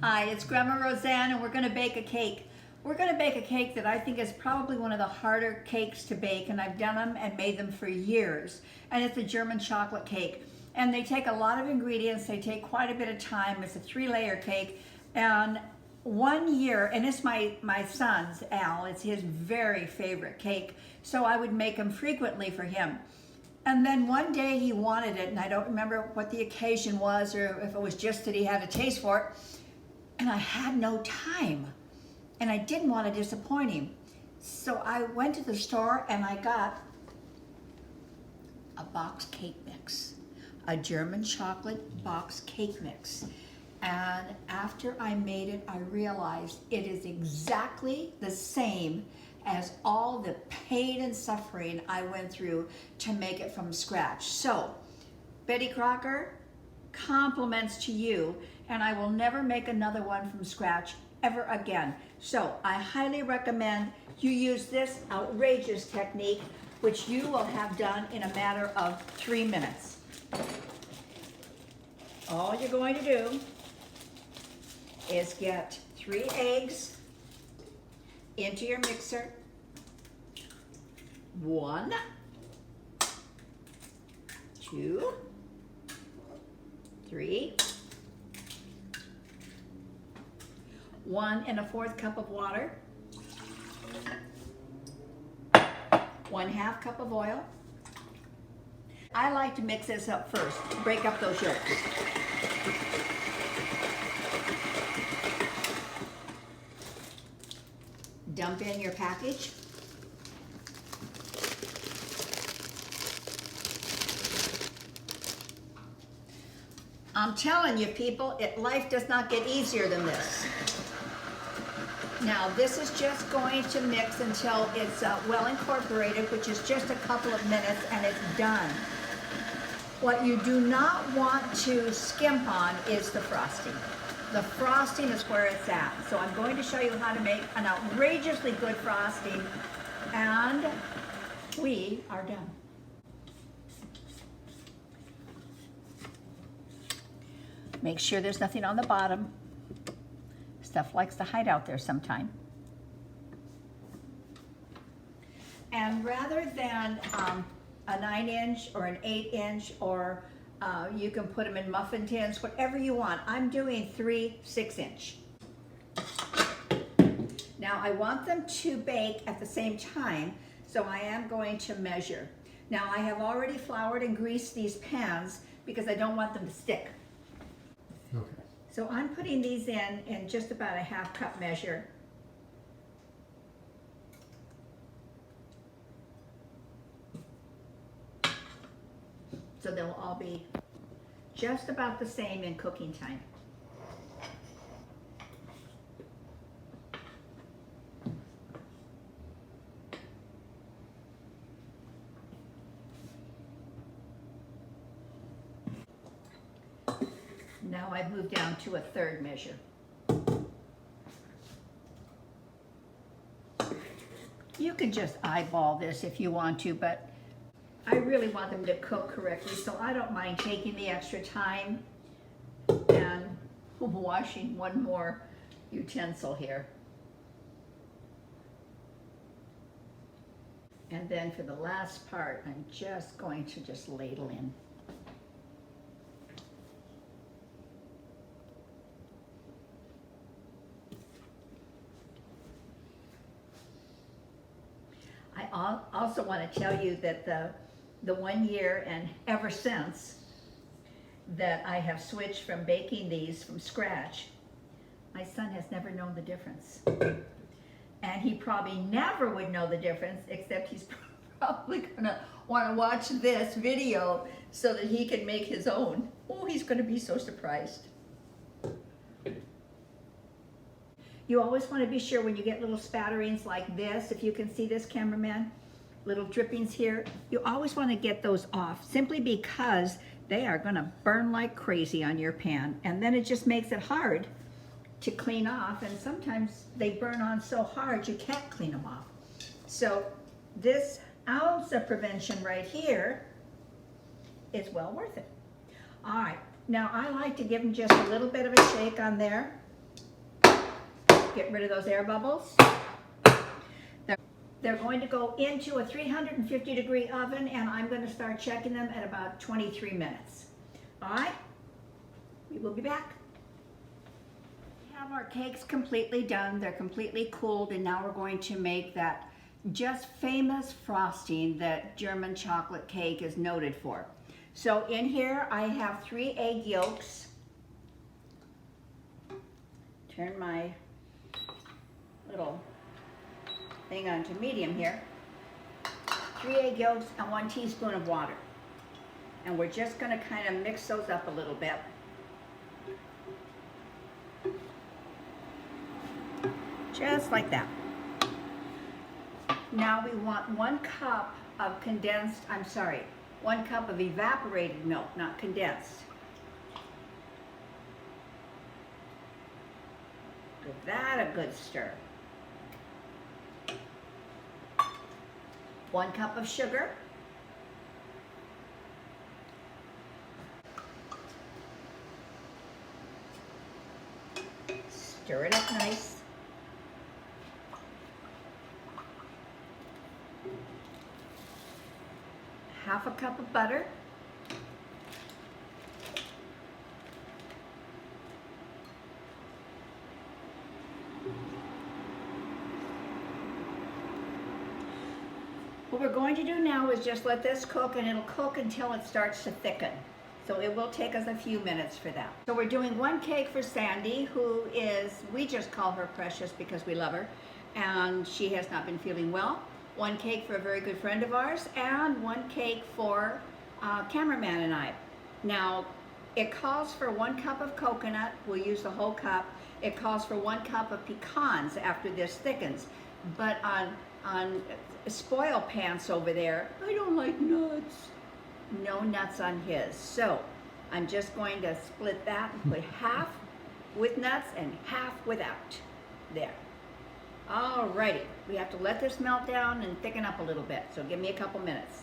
Hi, it's Grandma Roseanne and we're going to bake a cake. We're going to bake a cake that I think is probably one of the harder cakes to bake, and I've done them and made them for years. And it's a German chocolate cake. And they take a lot of ingredients, they take quite a bit of time. It's a 3-layer cake. And 1 year, and it's my son's, Al, it's his very favorite cake. So I would make them frequently for him. And then one day he wanted it, and I don't remember what the occasion was or if it was just that he had a taste for it. And I had no time, and I didn't want to disappoint him. So I went to the store and I got a box cake mix, a German chocolate box cake mix. And after I made it, I realized it is exactly the same as all the pain and suffering I went through to make it from scratch. So, Betty Crocker, compliments to you, and I will never make another one from scratch ever again. So I highly recommend you use this outrageous technique, which you will have done in a matter of 3 minutes. All you're going to do is get 3 eggs into your mixer. 1, 2, 3, 1 1/4 cup of water, 1/2 cup of oil. I like to mix this up first to break up those yolks. Dump in your package. I'm telling you people, life does not get easier than this. Now this is just going to mix until it's well incorporated, which is just a couple of minutes, and it's done. What you do not want to skimp on is the frosting. The frosting is where it's at. So I'm going to show you how to make an outrageously good frosting, and we are done. Make sure there's nothing on the bottom. Stuff likes to hide out there sometime. And rather than a 9-inch or an 8-inch, or you can put them in muffin tins, whatever you want. I'm doing 3 6-inch. Now I want them to bake at the same time, so I am going to measure. Now I have already floured and greased these pans because I don't want them to stick. Okay. So I'm putting these in just about a 1/2 cup measure. So they'll all be just about the same in cooking time. Now I've moved down to a 1/3 measure. You can just eyeball this if you want to, but I really want them to cook correctly, so I don't mind taking the extra time and washing one more utensil here. And then for the last part, I'm just going to just ladle in. I also want to tell you that the 1 year and ever since that I have switched from baking these from scratch, my son has never known the difference. And he probably never would know the difference, except he's probably gonna want to watch this video so that he can make his own. Oh, he's gonna be so surprised. You always want to be sure when you get little spatterings like this, if you can see this, cameraman, little drippings here, you always want to get those off, simply because they are going to burn like crazy on your pan, and then it just makes it hard to clean off, and sometimes they burn on so hard you can't clean them off. So this ounce of prevention right here is well worth it. All right, now I like to give them just a little bit of a shake on there. get rid of those air bubbles. They're going to go into a 350-degree oven, and I'm going to start checking them at about 23 minutes. All right, we will be back. We have our cakes completely done. They're completely cooled, and now we're going to make that just famous frosting that German chocolate cake is noted for. So in here I have 3 egg yolks. Turn my little thing on to medium here. 3 egg yolks and 1 teaspoon of water. And we're just going to kind of mix those up a little bit. Just like that. Now we want 1 cup of 1 cup of evaporated milk, not condensed. Give that a good stir. 1 cup of sugar. Stir it up nice. Half a cup of butter. What we're going to do now is just let this cook, and it'll cook until it starts to thicken. So it will take us a few minutes for that. So we're doing 1 cake for Sandy, who is, we just call her Precious because we love her, and she has not been feeling well. 1 cake for a very good friend of ours, and 1 cake for cameraman and I. Now, it calls for 1 cup of coconut. We'll use the whole cup. It calls for 1 cup of pecans after this thickens. But on spoil pants over there, I don't like nuts. No nuts on his. So I'm just going to split that and put half with nuts and half without. There. Alrighty, we have to let this melt down and thicken up a little bit, so give me a couple minutes.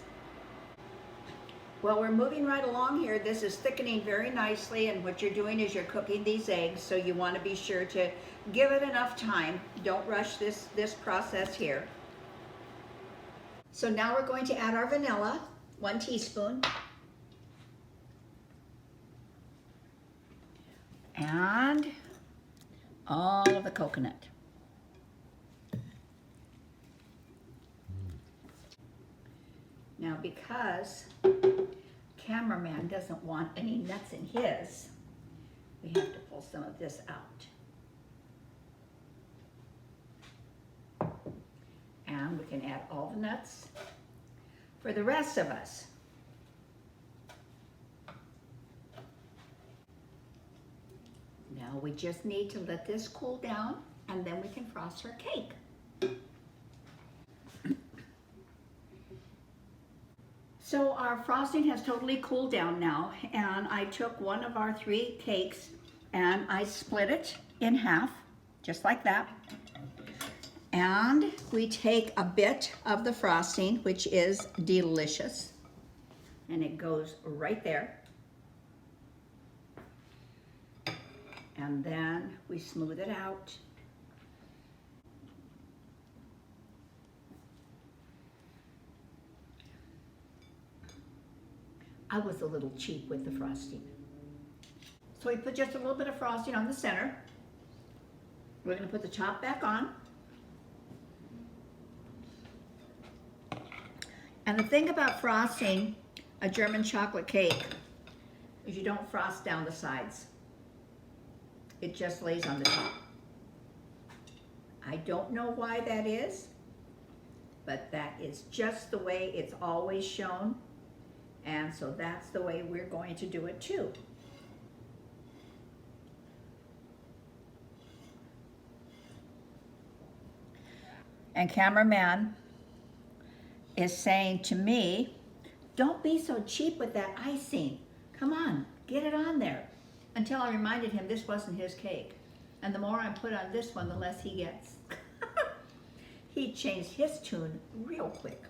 Well, we're moving right along here. This is thickening very nicely, and what you're doing is you're cooking these eggs, so you want to be sure to give it enough time. Don't rush this process here. So now we're going to add our vanilla, 1 teaspoon. And all of the coconut. Now, because cameraman doesn't want any nuts in his, we have to pull some of this out. And we can add all the nuts for the rest of us. Now we just need to let this cool down, and then we can frost our cake. So our frosting has totally cooled down now, and I took 1 of our 3 cakes and I split it in half, just like that. And we take a bit of the frosting, which is delicious, and it goes right there. And then we smooth it out. I was a little cheap with the frosting. So we put just a little bit of frosting on the center. We're going to put the top back on. And the thing about frosting a German chocolate cake is you don't frost down the sides. It just lays on the top. I don't know why that is, but that is just the way it's always shown. And so that's the way we're going to do it too. And cameraman is saying to me, don't be so cheap with that icing. Come on, get it on there. Until I reminded him this wasn't his cake. And the more I put on this one, the less he gets. He changed his tune real quick.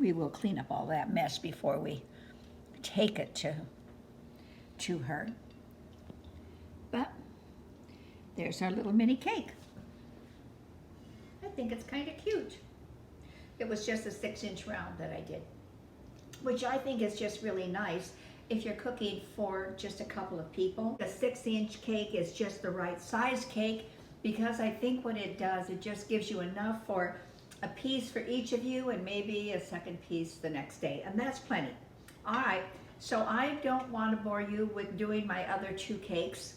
we will clean up all that mess before we take it to her. But there's our little mini cake. I think it's kind of cute. It was just a 6-inch round that I did, which I think is just really nice if you're cooking for just a couple of people. A 6-inch cake is just the right size cake, because I think what it does, it just gives you enough for a piece for each of you and maybe a second piece the next day, and that's plenty. All right, so I don't want to bore you with doing my other 2 cakes.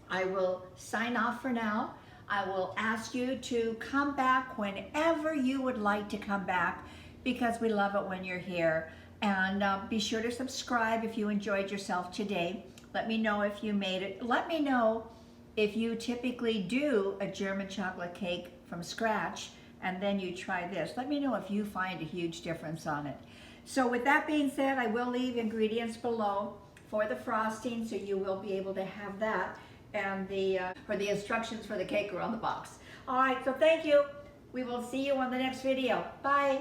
I will sign off for now. I will ask you to come back whenever you would like to come back, because we love it when you're here. And be sure to subscribe if you enjoyed yourself today. Let me know if you made it. Let me know if you typically do a German chocolate cake from scratch and then you try this. Let me know if you find a huge difference on it. So with that being said, I will leave ingredients below for the frosting, so you will be able to have that. And the instructions for the cake are on the box. All right, so thank you. We will see you on the next video. Bye.